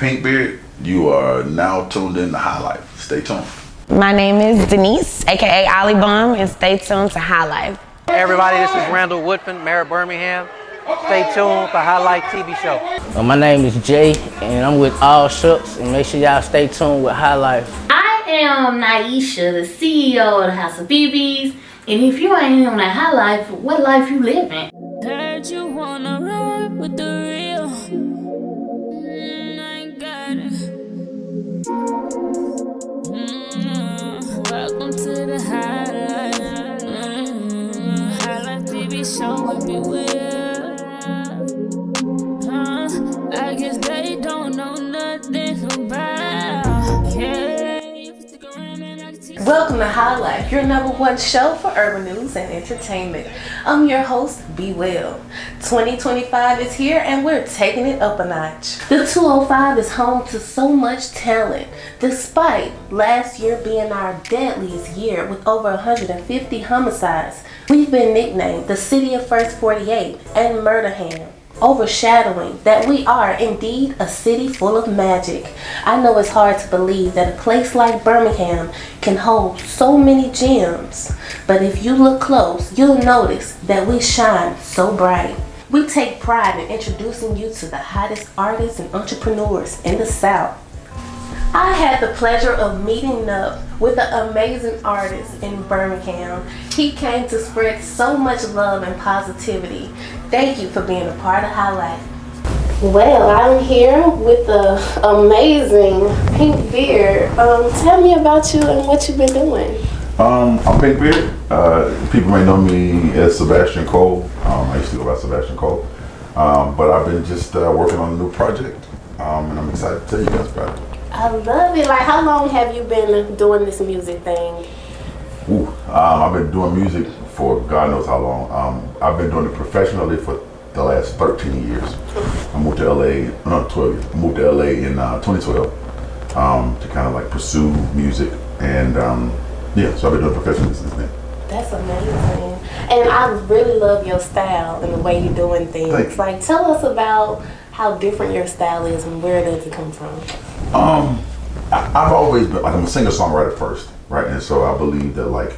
Pynk Beard. You are now tuned in to HighLife. Stay tuned. My name is Denise, aka Ollie Bum, and stay tuned to HighLife. Hey everybody, this is Randall Woodfin, Mayor of Birmingham. Stay tuned for HighLife TV Show. My name is Jay, and I'm with All Shucks, and make sure y'all stay tuned with HighLife. I am Naisha, the CEO of the House of BBs, and if you ain't on that HighLife, what life you living? Heard you wanna ride with the real. I ain't got it. Welcome to the HighLife. HighLife TV Show with me will. I guess they don't know nothing about. Yeah, you can stick around and I can teach. Welcome to HighLife, your #1 show for urban news and entertainment. I'm your host, Be Well. 2025 is here and we're taking it up a notch. The 205 is home to so much talent, despite last year being our deadliest year with over 150 homicides. We've been nicknamed the City of First 48 and Murderham, overshadowing that we are indeed a city full of magic. I know it's hard to believe that a place like Birmingham can hold so many gems, but if you look close, you'll notice that we shine so bright. We take pride in introducing you to the hottest artists and entrepreneurs in the South. I had the pleasure of meeting up with an amazing artist in Birmingham. He came to spread so much love and positivity. Thank you for being a part of HighLife. Well, I'm here with the amazing Pynk Beard. Tell me about you and what you've been doing. I'm Pynk Beard. People may know me as Sebastian Cole. I used to go by Sebastian Cole. But I've been just working on a new project. And I'm excited to tell you guys about it. I love it. Like, how long have you been doing this music thing? I've been doing music for God knows how long. I've been doing it professionally for the last 13 years. I moved to LA, not 12 years. I moved to LA in 2012 to kind of like pursue music. And yeah, so I've been doing it professionally since then. That's amazing. And I really love your style and the way you're doing things. Like, tell us about how different your style is and where does it come from? I've always been, like, I'm a singer-songwriter first, right? And so I believe that like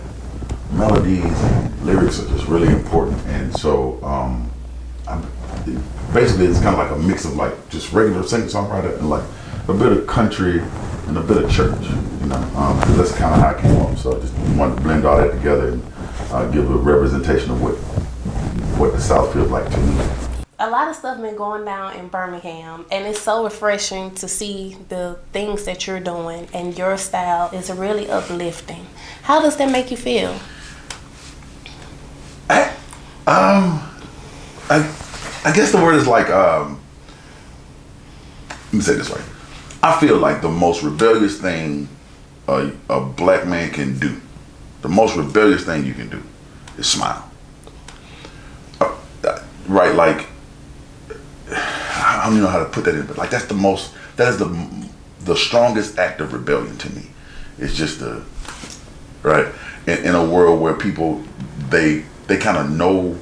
melodies and lyrics are just really important. And so basically it's kind of like a mix of like just regular singer-songwriter and like a bit of country and a bit of church, you know, because that's kind of how I came up. So I just wanted to blend all that together and give a representation of what the South feels like to me. A lot of stuff been going down in Birmingham, and it's so refreshing to see the things that you're doing, and your style is really uplifting. How does that make you feel? I guess the word is like, let me say it this way. I feel like the most rebellious thing a black man can do, the most rebellious thing you can do is smile. Right, like, I don't even know how to put that in, but like that is the strongest act of rebellion to me. It's just right in a world where people they kind of know,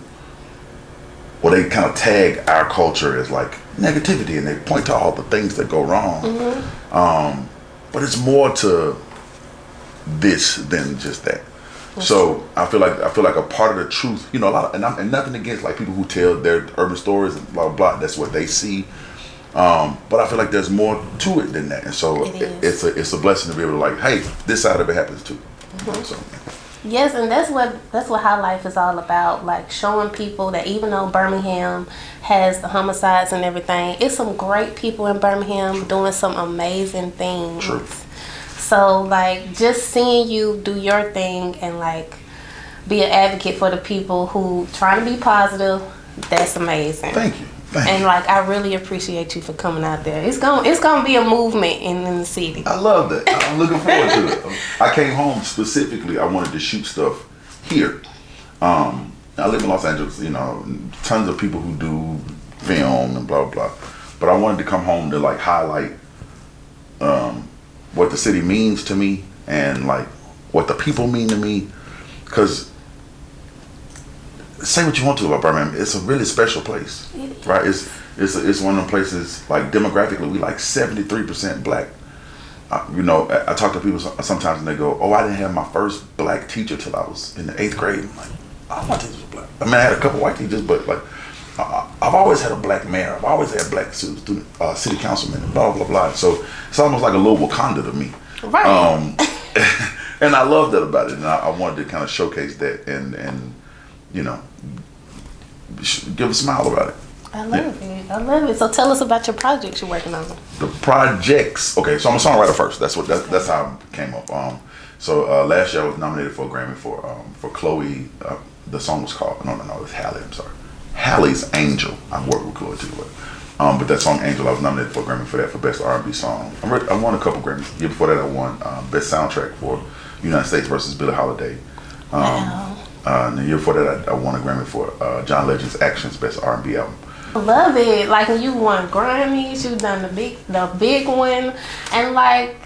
or they kind of tag our culture as like negativity, and they point to all the things that go wrong. Mm-hmm. But it's more to this than just that. So I feel like a part of the truth, you know, and nothing against like people who tell their urban stories and blah blah. That's what they see, but I feel like there's more to it than that, and so it's a blessing to be able to like, hey, this side of it happens too. Mm-hmm. So, yes, and that's what HighLife is all about. Like showing people that even though Birmingham has the homicides and everything, it's some great people in Birmingham doing some amazing things. True. So like just seeing you do your thing and like be an advocate for the people who trying to be positive, that's amazing. Thank you. And like I really appreciate you for coming out there. It's gonna be a movement in the city. I love that. I'm looking forward to it. I came home specifically. I wanted to shoot stuff here. I live in Los Angeles. You know, tons of people who do film and blah blah. But I wanted to come home to like highlight what the city means to me and like what the people mean to me, because say what you want to about Birmingham. It's a really special place, right? It's one of them places, like demographically, we like 73% black. You know, I talk to people sometimes and they go, "Oh, I didn't have my first black teacher till I was in the 8th grade." I'm like, "Oh, my teachers were black." I mean, I had a couple white teachers, but like, I've always had a black mayor. I've always had black student, city councilmen, and blah blah blah. So it's almost like a little Wakanda to me. Right. And I love that about it, and I wanted to kind of showcase that and you know, give a smile about it. I love it. I love it. So tell us about your projects you're working on. The projects. Okay, so I'm a songwriter first. That's how I came up. So last year I was nominated for a Grammy for Chloe. The song was called it's Halle. I'm sorry, Halle's Angel. I worked with Chloe too, but that song Angel, I was nominated for a Grammy for that, for best R&B song. I won a couple Grammys. The year before that I won best soundtrack for United States versus Billie Holiday. Wow. And the year before that I won a Grammy for John Legend's Actions best R&B album. Love it. Like you won Grammys, you done the big one, and like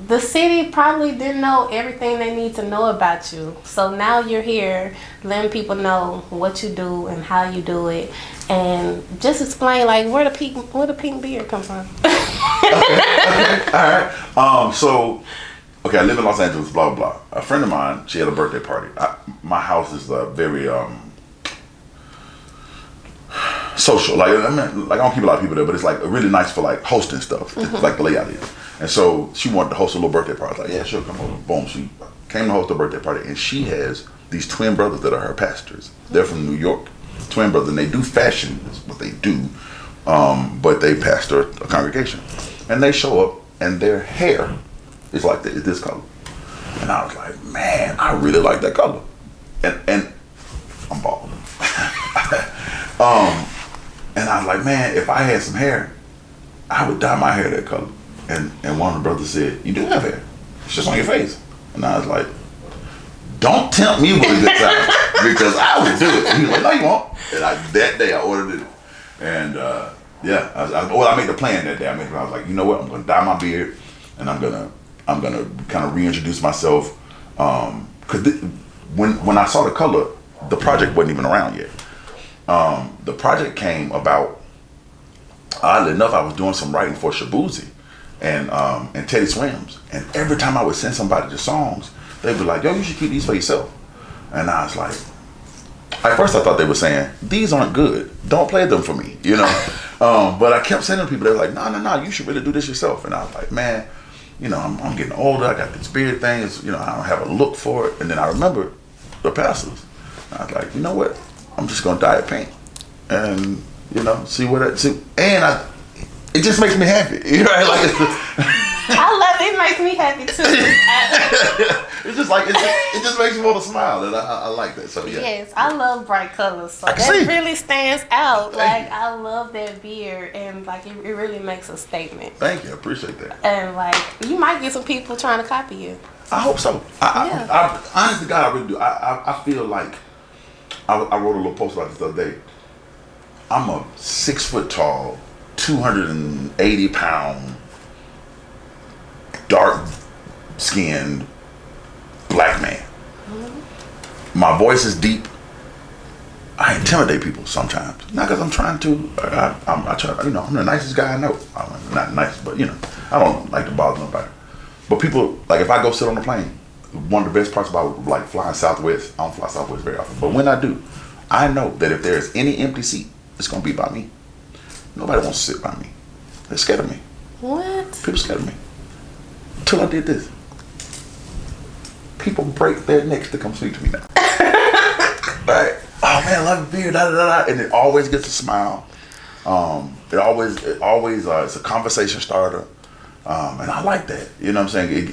the city probably didn't know everything they need to know about you. So now you're here letting people know what you do and how you do it, and just explain like where the pink beard come from. Okay. All right. So I live in Los Angeles. Blah blah. A friend of mine, she had a birthday party. My house is very social. Like I don't keep a lot of people there, but it's like really nice for like hosting stuff. It's like the layout is. And so she wanted to host a little birthday party. I was like, yeah, sure, come over. Boom. She came to host a birthday party, and she has these twin brothers that are her pastors. They're from New York, twin brothers, and they do fashion. Is what they do, but they pastor a congregation, and they show up, and their hair is like this color. And I was like, man, I really like that color, and I'm bald. And I was like, man, if I had some hair, I would dye my hair that color. And one of the brothers said, you do have hair. It's just on your face. And I was like, don't tempt me with a good time, because I would do it. And he was like, no, you won't. And that day I ordered it. And I made the plan that day. I was like, you know what? I'm going to dye my beard, and I'm gonna kind of reintroduce myself. Because when I saw the color, the project wasn't even around yet. The project came about, oddly enough, I was doing some writing for Shabuzi and Teddy Swims, and every time I would send somebody the songs, they'd be like, yo, you should keep these for yourself. And I was like, at first I thought they were saying, these aren't good, don't play them for me, you know. But I kept sending people, they were like, no, you should really do this yourself. And I was like, man, you know, I'm getting older, I got this beard thing, you know, I don't have a look for it. And then I remembered the pastors. I was like, you know what, I'm just gonna dye it pink, and you know, see what it just makes me happy. You know, like I love it. It makes me happy too. It's just like it just makes me want to smile, and I like that. So yeah. Yes, I love bright colors, so that really stands out. Like I love that beard, and like it really makes a statement. Thank you, I appreciate that. And like you might get some people trying to copy you. I hope so. I honest to God, I really do. I feel like I wrote a little post about this the other day. I'm a 6 foot tall, 280 pound, dark skinned black man. Mm-hmm. My voice is deep. I intimidate people sometimes. Not because I'm trying to. I try. You know, I'm the nicest guy I know. I'm not nice, but you know, I don't like to bother nobody. But people, like if I go sit on the plane, one of the best parts about like flying Southwest, I don't fly Southwest very often, but when I do, I know that if there's any empty seat, it's gonna be by me. Nobody wants to sit by me. They're scared of me. What? People scared of me. Until I did this. People break their necks to come speak to me now. Right? Oh man, I love your beard, da da da, and it always gets a smile. It always it's a conversation starter. And I like that. You know what I'm saying?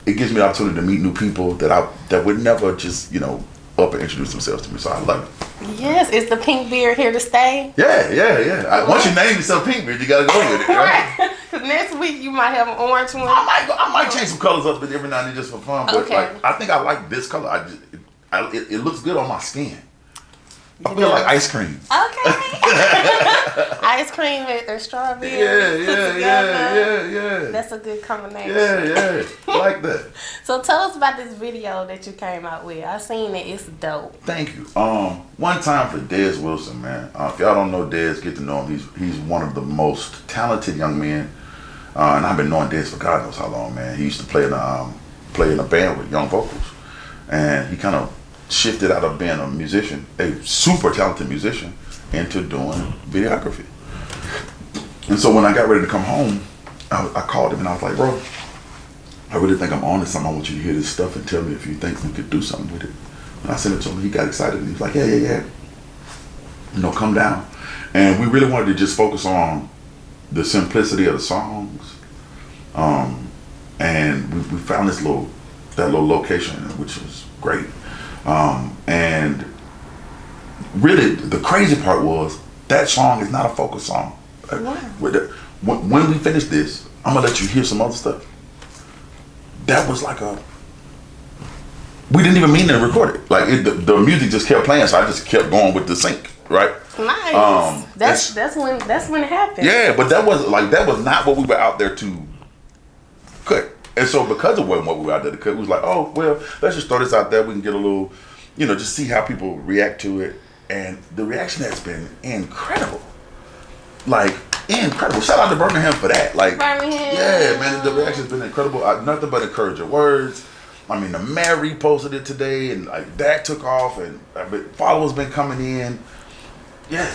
It gives me the opportunity to meet new people that would never just, you know, up and introduce themselves to me. So I love it. Yes, is the pink beard here to stay? Yeah. Once you name yourself Pynk Beard, you gotta go with it, right? Because next week you might have an orange one. I might change some colors up every now and then just for fun. But okay. Like, I think I like this color. It looks good on my skin. I feel like ice cream. Okay. ice cream and strawberry. Yeah. That's a good combination. Yeah. Like that. So tell us about this video that you came out with. I seen it. It's dope. Thank you. One time for Dez Wilson, man. If y'all don't know Dez, get to know him. He's one of the most talented young men. And I've been knowing Dez for God knows how long, man. He used to play in a band with young vocals, and he kind of shifted out of being a musician, a super talented musician, into doing videography. And so when I got ready to come home, I called him and I was like, bro, I really think I'm on to something. I want you to hear this stuff and tell me if you think we could do something with it. And I sent it to him. He got excited and he was like, yeah. Come down. And we really wanted to just focus on the simplicity of the songs. And we found that little location, which was great. And really, the crazy part was that song is not a focus song. Wow. When we finish this, I'm gonna let you hear some other stuff. That was like we didn't even mean to record it. Like the music just kept playing, so I just kept going with the sync, right? Nice. That's when it happened. Yeah, but that was not what we were out there to cut. And so because it wasn't what we were out there to cut, we was like, oh well, let's just throw this out there. We can get a little, just see how people react to it. And the reaction has been incredible. Like incredible. Shout out to Birmingham for that. Like Birmingham. Yeah, man, the reaction's been incredible. Nothing but encouraging words. I mean, the mayor reposted it today, and like that took off, and followers been coming in. Yeah.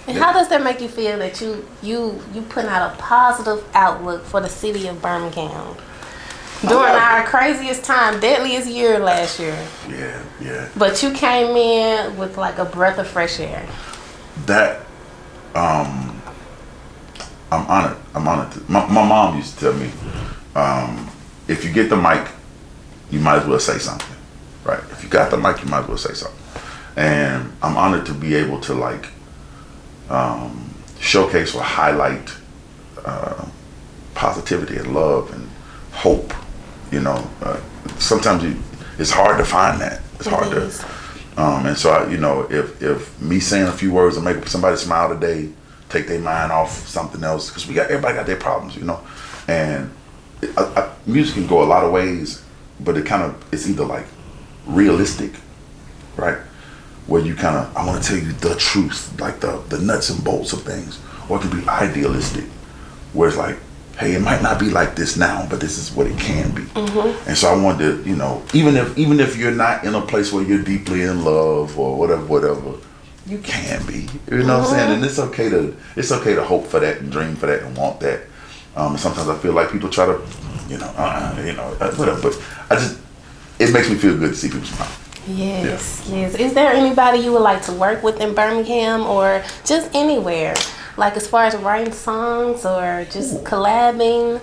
And how does that make you feel that you putting out a positive outlook for the city of Birmingham during our craziest time, deadliest year last year? Yeah. But you came in with like a breath of fresh air. That I'm honored. My mom used to tell me, if you get the mic, you might as well say something, right? If you got the mic, you might as well say something. And I'm honored to be able to like showcase or highlight positivity and love and hope. Sometimes it's hard to find that. It's hard to. And so if me saying a few words will make somebody smile today, take their mind off something else, because everybody got their problems, and music can go a lot of ways, but it's either like realistic, right? Where you I want to tell you the truth, like the nuts and bolts of things, or it can be idealistic, where it's like, hey, it might not be like this now, but this is what it can be. Mm-hmm. And so I wanted to, even if you're not in a place where you're deeply in love or whatever, you can be. You know what I'm saying? And it's okay to hope for that and dream for that and want that. And sometimes I feel like people try to, whatever. But it makes me feel good to see people smile. Yes. Is there anybody you would like to work with in Birmingham or just anywhere? Like as far as writing songs or just collabing?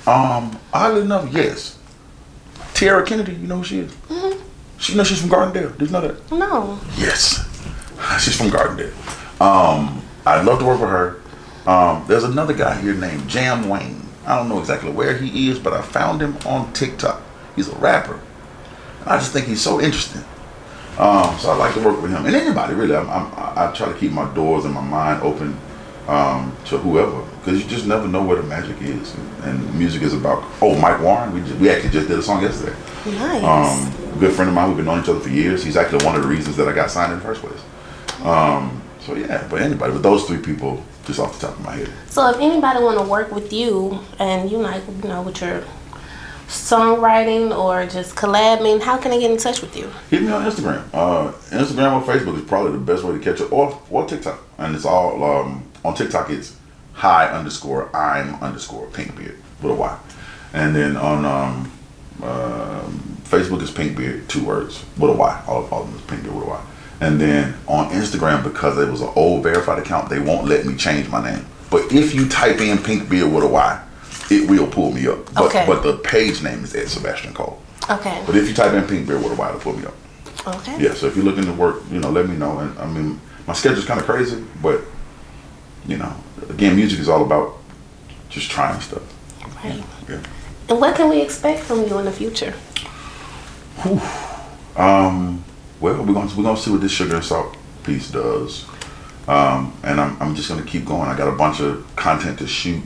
Oddly enough, yes. Tiara Kennedy, you know who she is? Mm-hmm. She's from Gardendale. Did you know that? No. Yes. She's from Gardendale. I'd love to work with her. There's another guy here named Jam Wayne. I don't know exactly where he is, but I found him on TikTok. He's a rapper. I just think he's so interesting. So I'd like to work with him. And anybody, really. I try to keep my doors and my mind open to whoever, because you just never know where the magic is. And music is about, Mike Warren, we actually just did a song yesterday. Nice. Good friend of mine, we've been knowing each other for years. He's actually one of the reasons that I got signed in the first place. So yeah, but anybody, but those three people, just off the top of my head. So if anybody want to work with you and with your songwriting or just collabing, how can I get in touch with you? Hit me on Instagram. Instagram or Facebook is probably the best way to catch up, or TikTok. And it's all on TikTok. It's Pynk Beard with a Y, and then on Facebook is Pynk Beard, 2 words with a Y. All of them is Pynk Beard with a Y. And then on Instagram, because it was an old verified account, they won't let me change my name. But if you type in Pynk Beard with a Y, it will pull me up. But the page name is Ed Sebastian Cole. Okay. But if you type in Pynk Beard with a Y, it'll pull me up. Okay. Yeah, so if you're looking to work, let me know. And I mean, my schedule's kind of crazy, but again, music is all about just trying stuff. Right. Yeah. And what can we expect from you in the future? Well, we're gonna see what this Sugar and Salt piece does, And I'm just gonna keep going. I got a bunch of content to shoot.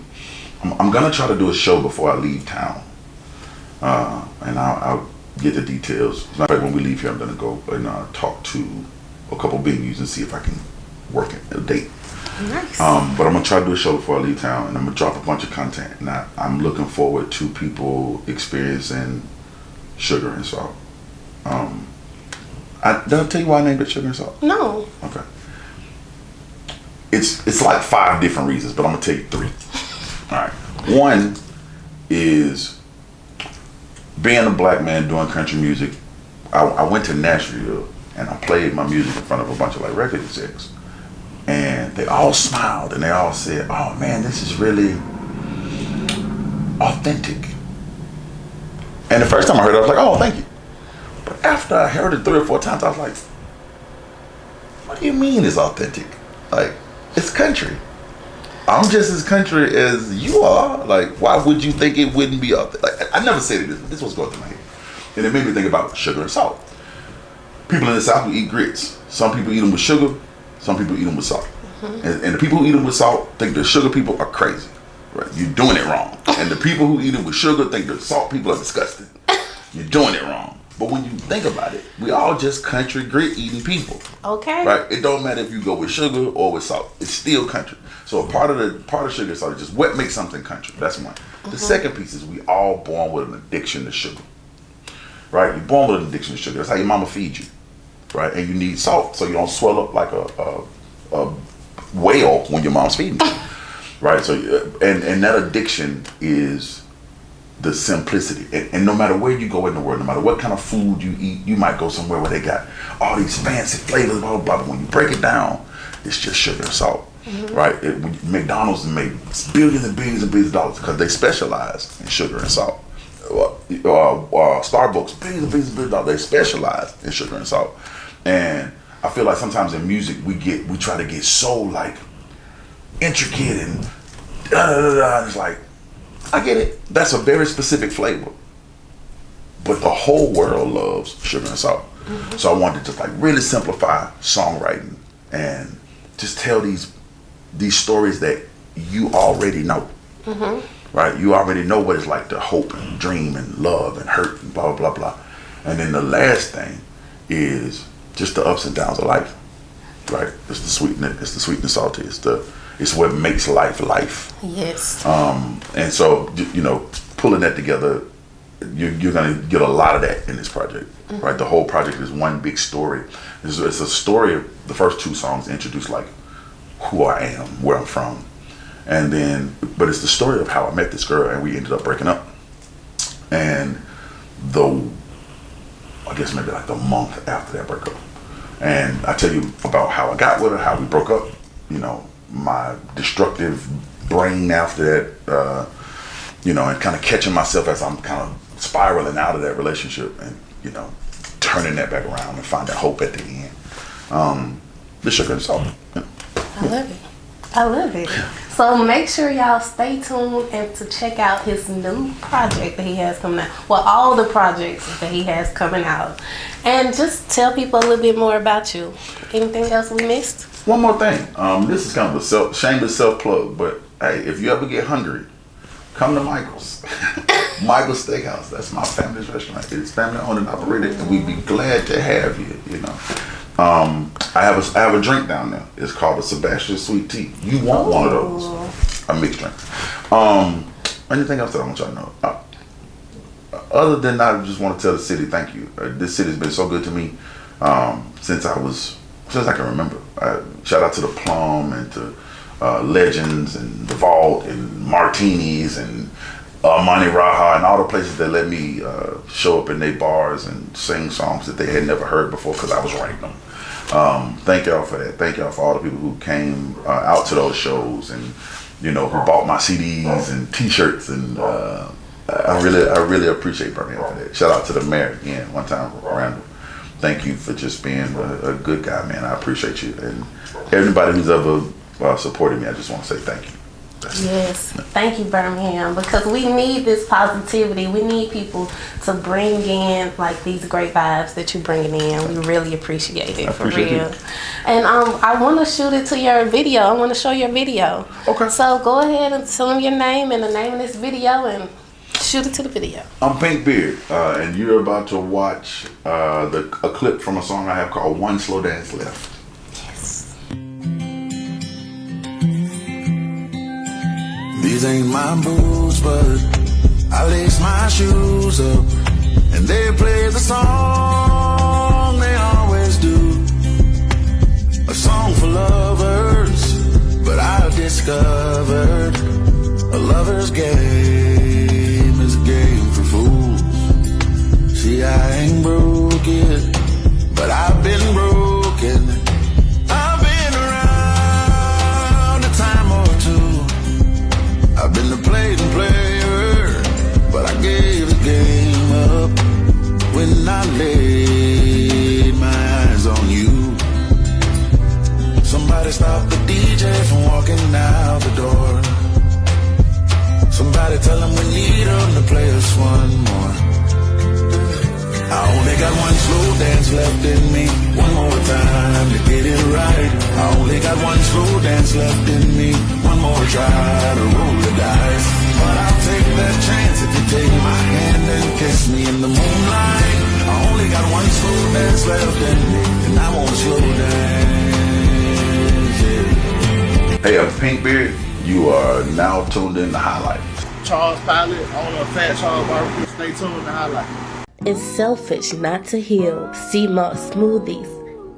I'm gonna try to do a show before I leave town, and I'll get the details. Matter of fact, when we leave here, I'm gonna go and talk to a couple venues and see if I can work a date. Nice. But I'm gonna try to do a show before I leave town, and I'm gonna drop a bunch of content. And I'm looking forward to people experiencing sugar and salt. Did I tell you why I named it Sugar and Salt? No. Okay. It's like 5 different reasons, but I'm gonna tell you 3. All right. One is being a black man doing country music. I went to Nashville and I played my music in front of a bunch of like record execs, and they all smiled and they all said, "Oh man, this is really authentic." And the first time I heard it, I was like, "Oh, thank you." But after I heard it 3 or 4 times, I was like, "What do you mean it's authentic? Like, it's country. I'm just as country as you are. Like, why would you think it wouldn't be authentic?" Like, I never said it. This was going through my head, and it made me think about sugar and salt. People in the South will eat grits. Some people eat them with sugar. Some people eat them with salt. And the people who eat them with salt think the sugar people are crazy. Right? You're doing it wrong. And the people who eat them with sugar think the salt people are disgusting. You're doing it wrong. But when you think about it, we all just country grit eating people. Okay. Right? It don't matter if you go with sugar or with salt. It's still country. So a part of sugar and salt is just what makes something country. That's one. The second piece is we all born with an addiction to sugar. Right? You're born with an addiction to sugar. That's how your mama feeds you. Right? And you need salt so you don't swell up like a whale when your mom's feeding you. Right? So and that addiction is the simplicity, and no matter where you go in the world, no matter what kind of food you eat, you might go somewhere where they got all these fancy flavors, blah blah blah. But when you break it down, it's just sugar and salt, right? McDonald's made billions and billions and billions of dollars because they specialize in sugar and salt. Starbucks, billions and billions and billions of dollars, they specialize in sugar and salt. And I feel like sometimes in music we try to get so like intricate and and it's like, I get it. That's a very specific flavor. But the whole world loves sugar and salt. So I wanted to just like really simplify songwriting and just tell these stories that you already know. Right? You already know what it's like to hope and dream and love and hurt and blah, blah, blah. And then the last thing is just the ups and downs of life. Right? It's the sweetness, salty. It's what makes life. Yes. And so, pulling that together, you're going to get a lot of that in this project, right? The whole project is one big story. It's a story. The first 2 songs introduce like who I am, where I'm from, and then, but it's the story of how I met this girl and we ended up breaking up. And I guess maybe like the month after that breakup, and I tell you about how I got with her, how we broke up, my destructive brain after that, and kind of catching myself as I'm kind of spiraling out of that relationship and, turning that back around and finding hope at the end. The sugar and salt. I love it. I love it. So make sure y'all stay tuned and to check out his new project that he has coming out. Well, all the projects that he has coming out. And just tell people a little bit more about you. Anything else we missed? One more thing. This is kind of a shameless self-plug, but hey, if you ever get hungry, come to Michael's. Michael's Steakhouse. That's my family's restaurant. It's family owned and operated, and we'd be glad to have you. I have a drink down there. It's called a Sebastian Sweet Tea. You want one of those? A mixed drink. Anything else that I want y'all to know? Other than that, I just want to tell the city thank you. This city's been so good to me since I can remember. Shout out to the Plum and to Legends and the Vault and Martinis and Monty Raha and all the places that let me show up in their bars and sing songs that they had never heard before because I was writing them. Thank y'all for that. Thank y'all for all the people who came out to those shows and who bought my CDs and T-shirts, and I really appreciate Birmingham for that. Shout out to the mayor again one time, Randall. Thank you for just being a good guy, man. I appreciate you, and everybody who's ever supported me. I just want to say thank you. Yes, thank you, Birmingham, because we need this positivity. We need people to bring in like these great vibes that you're bringing in. We really appreciate it, for real. And I want to shoot it to your video. I want to show your video. Okay. So go ahead and tell them your name and the name of this video and shoot it to the video. I'm Pynk Beard, and you're about to watch a clip from a song I have called One Slow Dance Left. These ain't my boots, but I lace my shoes up and they play the song they always do. A song for lovers, but I've discovered a lover's game is a game for fools. See, I ain't broke yet, but I've been broken. I've been around a time or two. I've been the playing player, but I gave the game up when I laid my eyes on you. Somebody stop the DJ from walking out the door. Somebody tell him we need him to play us one more. I only got one slow dance left in me. One more time to get it right. I only got one slow dance left in me. One more try to roll the dice. But I'll take that chance if you take my hand and kiss me in the moonlight. I only got one slow dance left in me, and I won't slow dance. Yeah. Hey, I'm Pynk Beard. You are now tuned in to HighLife. Charles Pilot, owner of Fat Charles Barbecue. Stay tuned to HighLife. It's selfish not to heal. Sea moss smoothies,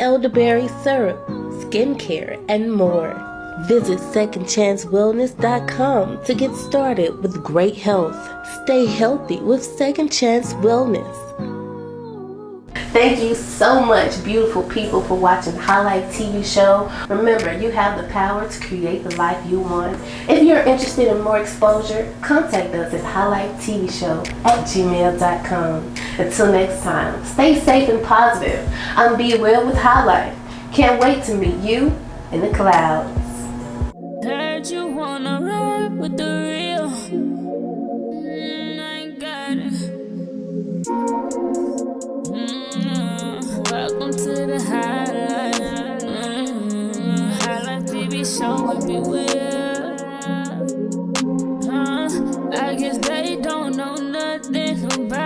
elderberry syrup, skincare, and more. Visit secondchancewellness.com to get started with great health. Stay healthy with Second Chance Wellness. Thank you so much, beautiful people, for watching HighLife TV Show. Remember, you have the power to create the life you want. If you're interested in more exposure, contact us at highlifetvshow@gmail.com. Until next time, stay safe and positive. I'm Be Well with HighLife. Can't wait to meet you in the clouds. Heard you wanna ride with the real. I ain't got it. Welcome to the HighLife. HighLife TV Show with Be Well. I guess they don't know nothing about